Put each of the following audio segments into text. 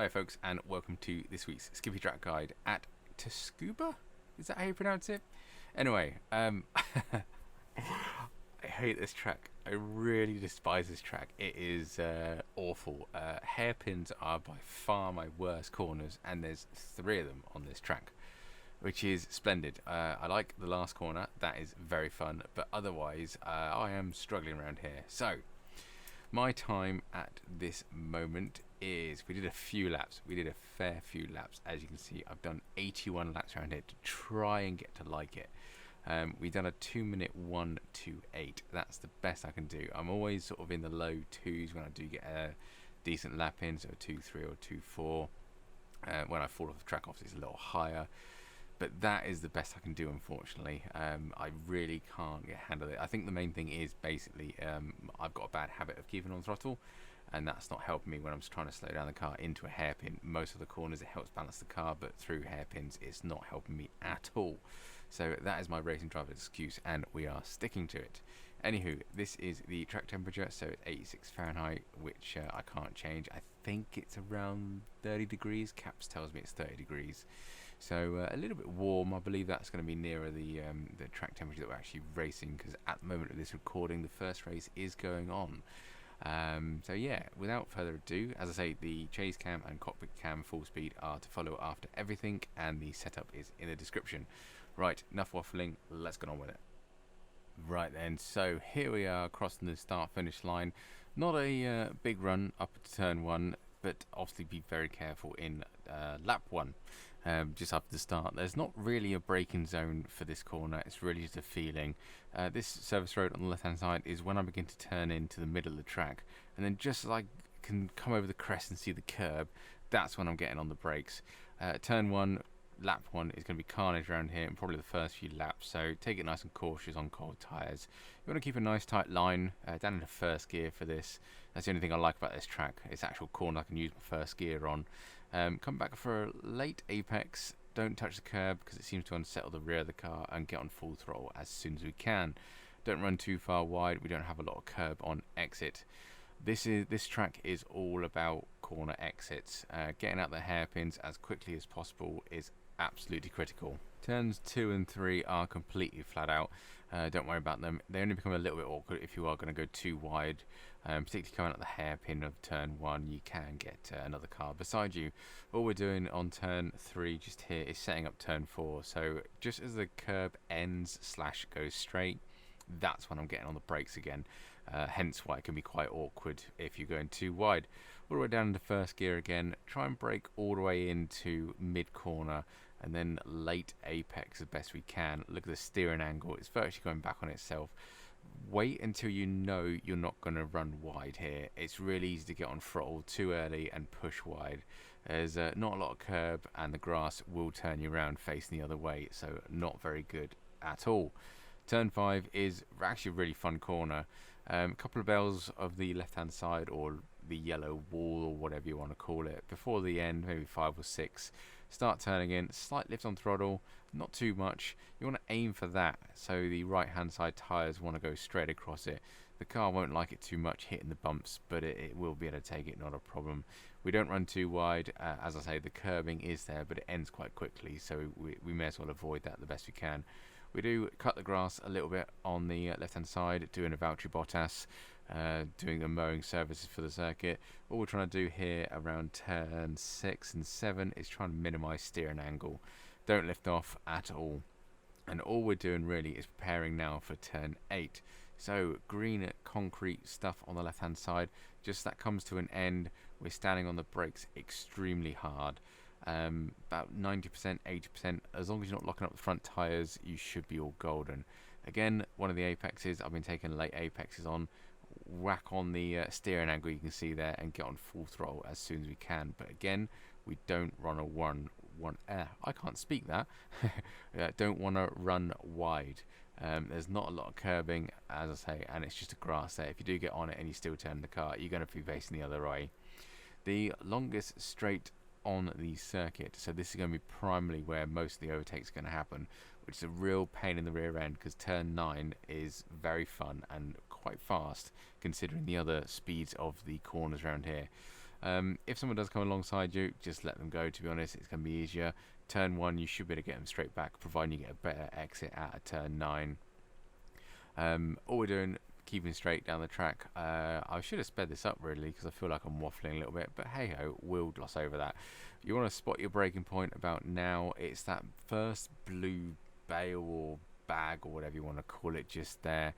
Hi folks, and welcome to this week's Skippy Track Guide at Tsukuba? Is that how you pronounce it? Anyway, I hate this track. I really despise this track. It is awful. Hairpins are by far my worst corners, and there's 3 of them on this track, which is splendid. I like the last corner, that is very fun, but otherwise I am struggling around here. So, my time at this moment is, we did a few laps, we did a fair few laps. As you can see, I've done 81 laps around here to try and get to like it. We've done a 2-minute 1:28. That's the best I can do. I'm always sort of in the low 2s when I do get a decent lap in, so 2:3 or 2:4. When I fall off the track, obviously it's a little higher. But that is the best I can do, unfortunately. I really can't get a hand of it. I think the main thing is basically I've got a bad habit of keeping on throttle, and that's not helping me when I'm just trying to slow down the car into a hairpin. Most of the corners it helps balance the car, but through hairpins it's not helping me at all. So that is my racing driver's excuse, and we are sticking to it. Anywho, this is the track temperature, so it's 86 Fahrenheit, which I can't change. I think it's around 30 degrees. Caps tells me it's 30 degrees. So a little bit warm. I believe that's going to be nearer the track temperature that we're actually racing, because at the moment of this recording, the first race is going on. So yeah, without further ado, as I say, the chase cam and cockpit cam full speed are to follow after everything, and the setup is in the description. Right, enough waffling, let's get on with it. Right then, so here we are crossing the start-finish line. Not a big run up to turn 1, but obviously be very careful in lap 1. Just after the start, there's not really a braking zone for this corner, it's really just a feeling. This service road on the left hand side is when I begin to turn into the middle of the track, and then just as I can come over the crest and see the curb, that's when I'm getting on the brakes. Turn 1, lap 1 is going to be carnage around here, and probably the first few laps, so take it nice and cautious on cold tyres. You want to keep a nice tight line down into first gear for this. That's the only thing I like about this track. It's actual corner I can use my first gear on. Come back for a late apex. Don't touch the curb because it seems to unsettle the rear of the car, and get on full throttle as soon as we can. Don't run too far wide. We don't have a lot of curb on exit. This track is all about corner exits. Getting out the hairpins as quickly as possible is absolutely critical. Turns 2 and 3 are completely flat out. Don't worry about them. They only become a little bit awkward if you are going to go too wide. Particularly coming out the hairpin of turn 1, you can get another car beside you. All we're doing on turn 3 just here is setting up turn 4. So just as the curb ends / goes straight, that's when I'm getting on the brakes again. Hence why it can be quite awkward if you're going too wide. All the way down into first gear again. Try and brake all the way into mid corner, and then late apex as best we can. Look at the steering angle, it's virtually going back on itself. Wait until you know you're not going to run wide here. It's really easy to get on throttle too early and push wide. There's not a lot of curb, and the grass will turn you around facing the other way, so not very good at all. Turn 5 is actually a really fun corner. A couple of bells of the left hand side, or the yellow wall, or whatever you want to call it, before the end, maybe 5 or 6. Start turning in, slight lift on throttle, not too much. You want to aim for that, so the right hand side tyres want to go straight across it. The car won't like it too much hitting the bumps, but it will be able to take it, not a problem. We don't run too wide. As I say, the curbing is there, but it ends quite quickly, so we may as well avoid that the best we can. We do cut the grass a little bit on the left hand side, doing a Valtteri Bottas, doing the mowing services for the circuit. All we're trying to do here around turn 6 and 7 is trying to minimise steering angle. Don't lift off at all. And all we're doing really is preparing now for turn 8. So green concrete stuff on the left hand side, just that comes to an end. We're standing on the brakes extremely hard. About 90%, 80%. As long as you're not locking up the front tyres, you should be all golden. Again, one of the apexes, I've been taking late apexes on. Whack on the steering angle you can see there, and get on full throttle as soon as we can. But again, we don't run a I can't speak that. Don't want to run wide. There's not a lot of curbing, as I say, and it's just a grass there. If you do get on it and you still turn the car, you're going to be facing the other way. The longest straight on the circuit, so this is going to be primarily where most of the overtakes are going to happen, which is a real pain in the rear end, because turn 9 is very fun and quite fast considering the other speeds of the corners around here. If someone does come alongside you, just let them go. To be honest, it's going to be easier. Turn 1, you should be able to get them straight back, providing you get a better exit out of turn 9. All we're doing, keeping straight down the track. I should have sped this up really, because I feel like I'm waffling a little bit, but hey ho, we'll gloss over that. You want to spot your braking point about now. It's that first blue bale or bag or whatever you want to call it, just there.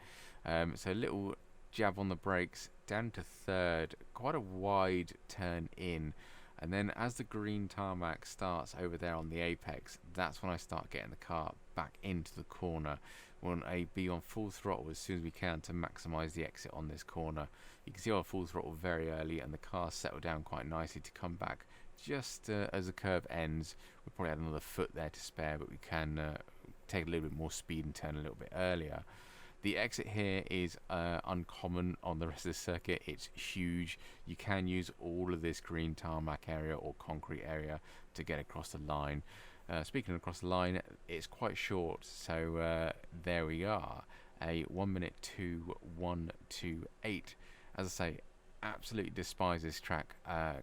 So a little jab on the brakes, down to third, quite a wide turn in, and then as the green tarmac starts over there on the apex, that's when I start getting the car back into the corner. We want to be on full throttle as soon as we can to maximise the exit on this corner. You can see our full throttle very early, and the car settled down quite nicely to come back just as the curve ends. We probably had another foot there to spare, but we can take a little bit more speed and turn a little bit earlier. The exit here is uncommon on the rest of the circuit. It's huge. You can use all of this green tarmac area or concrete area to get across the line. Speaking of across the line, it's quite short, so there we are, a 1:02.128. As I say, absolutely despise this track.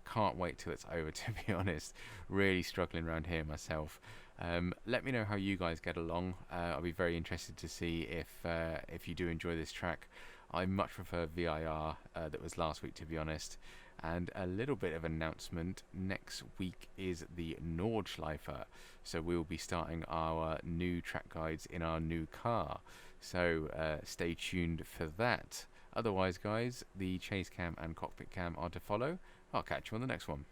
Can't wait till it's over, to be honest. Really struggling around here myself. Let me know how you guys get along. I'll be very interested to see if you do enjoy this track. I much prefer VIR that was last week, to be honest. And a little bit of announcement, next week is the Nordschleifer, so we'll be starting our new track guides in our new car, so stay tuned for that. Otherwise guys, the chase cam and cockpit cam are to follow. I'll catch you on the next one.